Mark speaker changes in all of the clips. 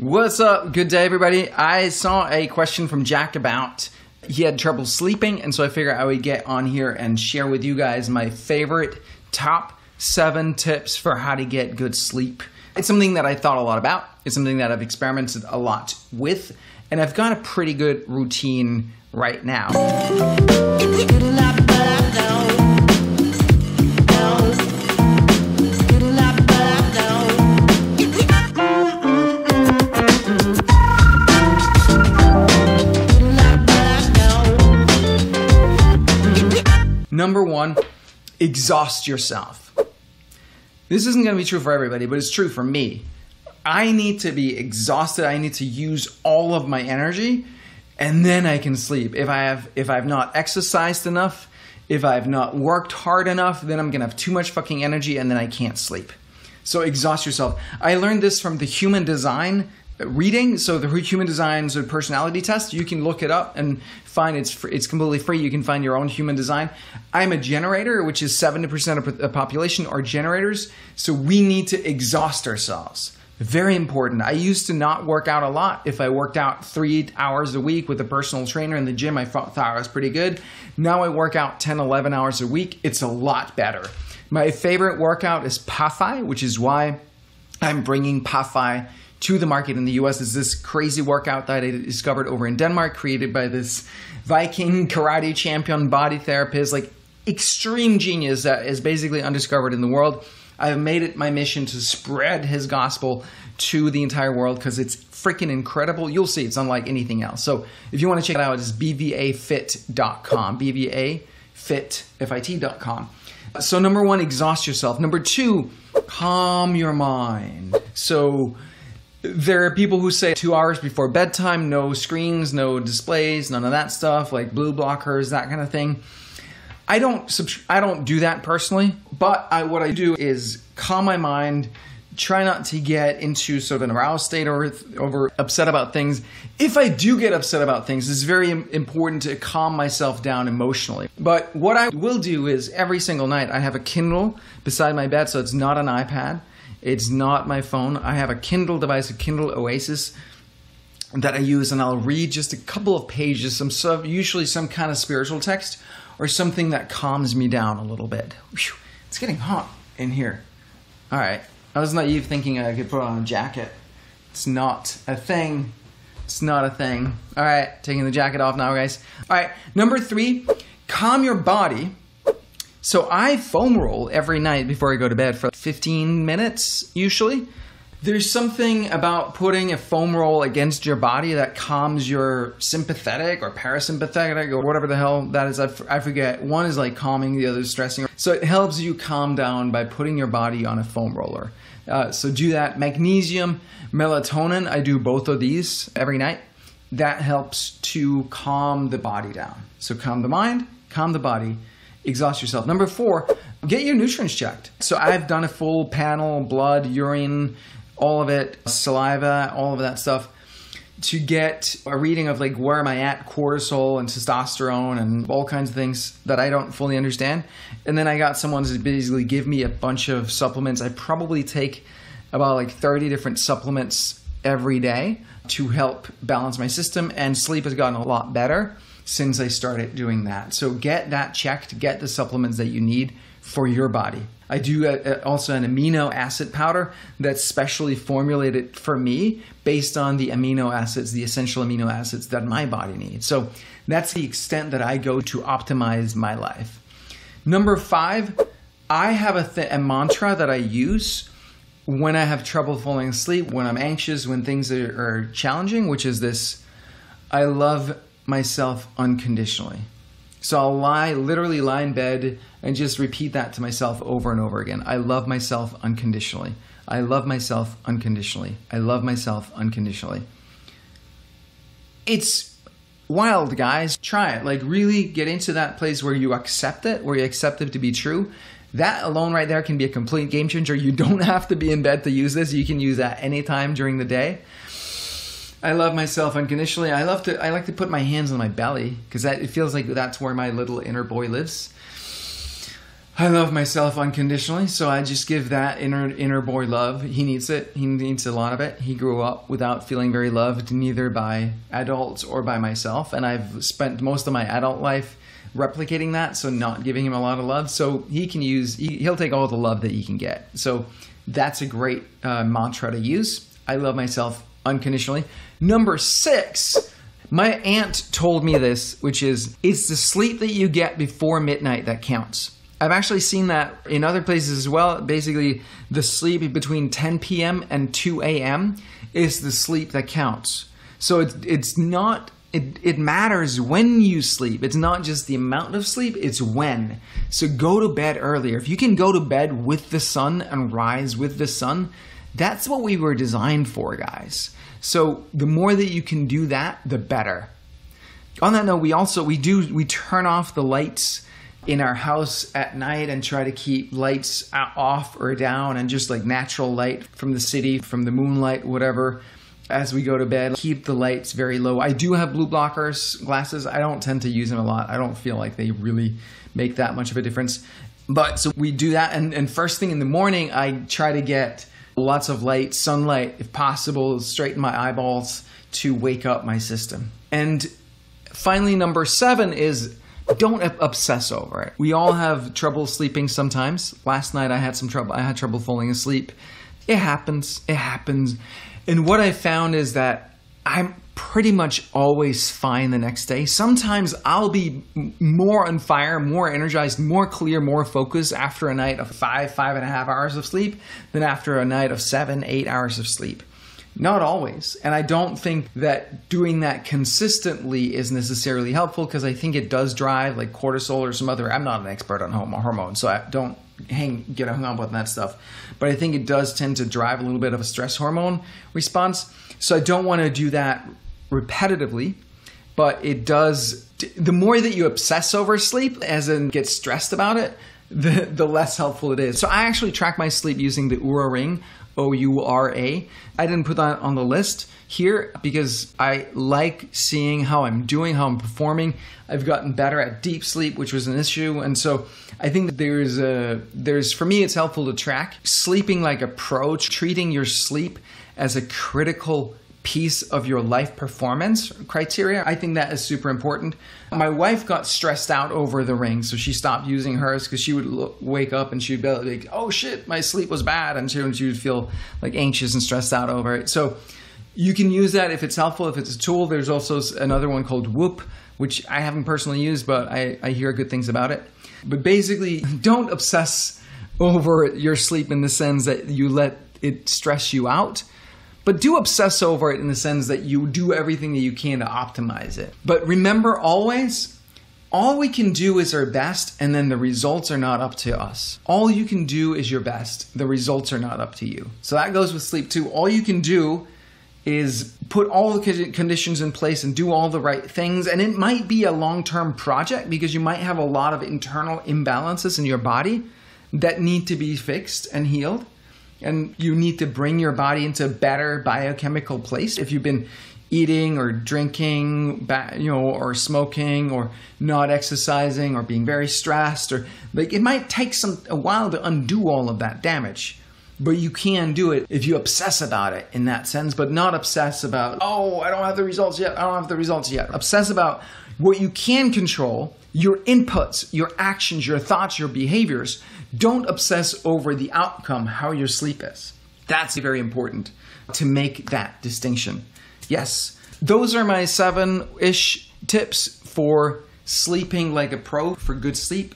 Speaker 1: What's up? Good day, everybody. I saw a question from Jack about he had trouble sleeping, and so I figured I would get on here and share with you guys my favorite top 7 tips for how to get good sleep. It's something that I thought a lot about. It's something that I've experimented a lot with, and I've got a pretty good routine right now. Number 1, exhaust yourself. This isn't going to be true for everybody, but it's true for me. I need to be exhausted. I need to use all of my energy, and then I can sleep. If I've not exercised enough, if I've not worked hard enough, then I'm going to have too much fucking energy, and then I can't sleep. So exhaust yourself. I learned this from the Human Design reading. So the Human Design sort of personality test, you can look it up and find it's completely free. You can find your own human design. I'm a generator, which is 70% of the population are generators. So we need to exhaust ourselves. Very important. I used to not work out a lot. If I worked out 3 hours a week with a personal trainer in the gym, I thought I was pretty good. Now I work out 10, 11 hours a week. It's a lot better. My favorite workout is PAFI, which is why I'm bringing PAFI to the market in the US. Is this crazy workout that I discovered over in Denmark, created by this Viking karate champion body therapist, like extreme genius that is basically undiscovered in the world. I've made it my mission to spread his gospel to the entire world because it's freaking incredible. You'll see it's unlike anything else. So if you want to check it out, it's bvafit.com, bvafit.com. So number 1, exhaust yourself. Number 2, calm your mind. So there are people who say 2 hours before bedtime, no screens, no displays, none of that stuff, like blue blockers, that kind of thing. I don't do that personally, but what I do is calm my mind, try not to get into sort of an aroused state or over upset about things. If I do get upset about things, it's very important to calm myself down emotionally. But what I will do is every single night I have a Kindle beside my bed, so it's not an iPad. It's not my phone. I have a Kindle device, a Kindle Oasis that I use, and I'll read just a couple of pages, usually some kind of spiritual text or something that calms me down a little bit. Whew, it's getting hot in here. All right. I was naive thinking I could put on a jacket. It's not a thing. It's not a thing. All right. Taking the jacket off now, guys. All right. Number 3, calm your body. So I foam roll every night before I go to bed for 15 minutes, usually. There's something about putting a foam roll against your body that calms your sympathetic or parasympathetic or whatever the hell that is. I forget. One is like calming, the other is stressing. So it helps you calm down by putting your body on a foam roller. So do that. Magnesium, melatonin, I do both of these every night. That helps to calm the body down. So calm the mind, calm the body. Exhaust yourself. Number 4, get your nutrients checked. So I've done a full panel, blood, urine, all of it, saliva, all of that stuff, to get a reading of like where am I at, cortisol and testosterone and all kinds of things that I don't fully understand. And then I got someone to basically give me a bunch of supplements. I probably take about like 30 different supplements every day to help balance my system, and sleep has gotten a lot better since I started doing that. So get that checked, get the supplements that you need for your body. I do also an amino acid powder that's specially formulated for me based on the amino acids, the essential amino acids that my body needs. So that's the extent that I go to optimize my life. Number 5, I have a mantra that I use when I have trouble falling asleep, when I'm anxious, when things are challenging, which is this: I love myself unconditionally. So I'll literally lie in bed and just repeat that to myself over and over again. I love myself unconditionally. I love myself unconditionally. I love myself unconditionally. It's wild, guys. Try it. Like really get into that place where you accept it, where you accept it to be true. That alone right there can be a complete game changer. You don't have to be in bed to use this. You can use that anytime during the day. I love myself unconditionally. I like to put my hands on my belly because it feels like that's where my little inner boy lives. I love myself unconditionally, so I just give that inner boy love. He needs it. He needs a lot of it. He grew up without feeling very loved, neither by adults or by myself, and I've spent most of my adult life replicating that, so not giving him a lot of love. So he'll take all the love that he can get. So that's a great mantra to use. I love myself unconditionally. Number 6, my aunt told me this, which is, it's the sleep that you get before midnight that counts. I've actually seen that in other places as well. Basically, the sleep between 10 p.m. and 2 a.m. is the sleep that counts. So it matters when you sleep. It's not just the amount of sleep, it's when. So go to bed earlier. If you can go to bed with the sun and rise with the sun, that's what we were designed for, guys. So the more that you can do that, the better. On that note, we turn off the lights in our house at night and try to keep lights off or down, and just like natural light from the city, from the moonlight, whatever, as we go to bed. Keep the lights very low. I do have blue blockers glasses. I don't tend to use them a lot. I don't feel like they really make that much of a difference. But so we do that, and first thing in the morning, I try to get lots of light, sunlight, if possible, straight in my eyeballs to wake up my system. And finally, number 7 is, don't obsess over it. We all have trouble sleeping sometimes. Last night I had trouble falling asleep. It happens. And what I found is that I'm pretty much always fine the next day. Sometimes I'll be more on fire, more energized, more clear, more focused after a night of 5.5 hours of sleep than after a night of 7-8 hours of sleep. Not always. And I don't think that doing that consistently is necessarily helpful, because I think it does drive like cortisol or some other, I'm not an expert on hormones, so I don't get hung up on that stuff. But I think it does tend to drive a little bit of a stress hormone response. So I don't want to do that repetitively, but it does. The more that you obsess over sleep, as in get stressed about it, the less helpful it is. So I actually track my sleep using the Oura Ring, O-U-R-A. I didn't put that on the list here because I like seeing how I'm doing, how I'm performing. I've gotten better at deep sleep, which was an issue. And so I think that for me, it's helpful to track sleeping like a pro, treating your sleep as a critical piece of your life performance criteria. I think that is super important. My wife got stressed out over the ring, so she stopped using hers, because she would wake up and she'd be like, oh shit, my sleep was bad. And she would feel like anxious and stressed out over it. So you can use that if it's helpful, if it's a tool. There's also another one called Whoop, which I haven't personally used, but I hear good things about it. But basically, don't obsess over your sleep in the sense that you let it stress you out. But do obsess over it in the sense that you do everything that you can to optimize it. But remember always, all we can do is our best, and then the results are not up to us. All you can do is your best. The results are not up to you. So that goes with sleep too. All you can do is put all the conditions in place and do all the right things. And it might be a long-term project, because you might have a lot of internal imbalances in your body that need to be fixed and healed. And you need to bring your body into a better biochemical place. If you've been eating or drinking, or smoking, or not exercising, or being very stressed, or like, it might take a while to undo all of that damage. But you can do it if you obsess about it in that sense, but not obsess about, oh, I don't have the results yet. Obsess about what you can control, your inputs, your actions, your thoughts, your behaviors. Don't obsess over the outcome, how your sleep is. That's very important to make that distinction. Yes, those are my 7-ish tips for sleeping like a pro, for good sleep.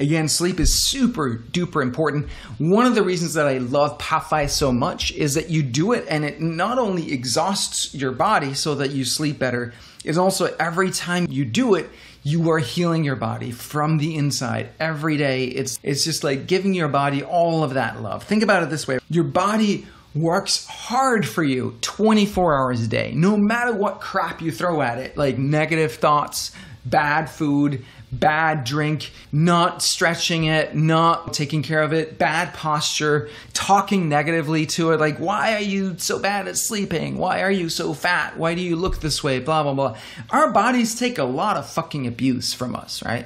Speaker 1: Again, sleep is super duper important. One of the reasons that I love Pathway so much is that you do it and it not only exhausts your body so that you sleep better, it's also every time you do it, you are healing your body from the inside every day. It's just like giving your body all of that love. Think about it this way. Your body works hard for you 24 hours a day, no matter what crap you throw at it, like negative thoughts, bad food, bad drink, not stretching it, not taking care of it, bad posture, talking negatively to it, like, why are you so bad at sleeping? Why are you so fat? Why do you look this way? Blah, blah, blah. Our bodies take a lot of fucking abuse from us, right?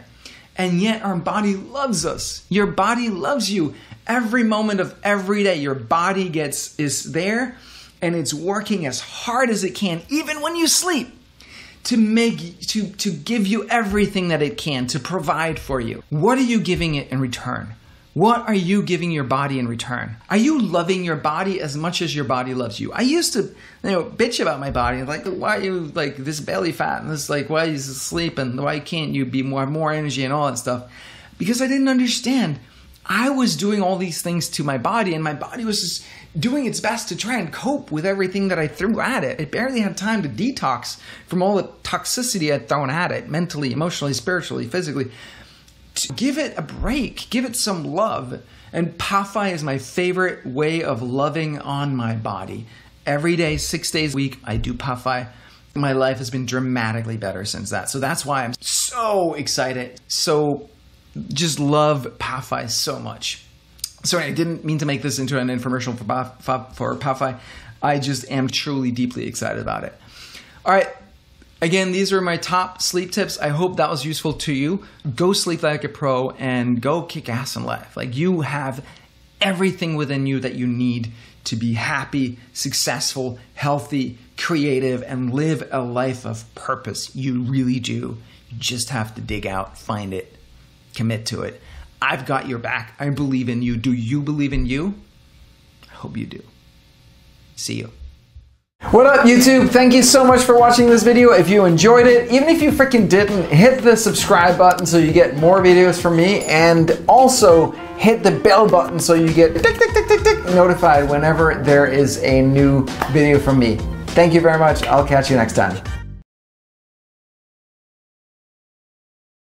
Speaker 1: And yet our body loves us. Your body loves you. Every moment of every day, your body is there and it's working as hard as it can, even when you sleep, to give you everything that it can, to provide for you. What are you giving it in return? What are you giving your body in return? Are you loving your body as much as your body loves you? I used to, bitch about my body, like, why are you like this belly fat and this, like, why are you asleep and why can't you be more energy and all that stuff? Because I didn't understand. I was doing all these things to my body, and my body was just doing its best to try and cope with everything that I threw at it. It barely had time to detox from all the toxicity I'd thrown at it, mentally, emotionally, spiritually, physically. To give it a break, give it some love. And Pafai is my favorite way of loving on my body. Every day, 6 days a week, I do Pafai. My life has been dramatically better since that. So that's why I'm so excited. So just love Pafai so much. Sorry, I didn't mean to make this into an infomercial for Pafai. I just am truly, deeply excited about it. All right. Again, these are my top sleep tips. I hope that was useful to you. Go sleep like a pro and go kick ass in life. Like, you have everything within you that you need to be happy, successful, healthy, creative, and live a life of purpose. You really do. You just have to dig out, find it, commit to it. I've got your back. I believe in you. Do you believe in you? I hope you do. See you. What up, YouTube? Thank you so much for watching this video. If you enjoyed it, even if you freaking didn't, hit the subscribe button so you get more videos from me, and also hit the bell button so you get tick, tick, tick, tick, tick, notified whenever there is a new video from me. Thank you very much. I'll catch you next time.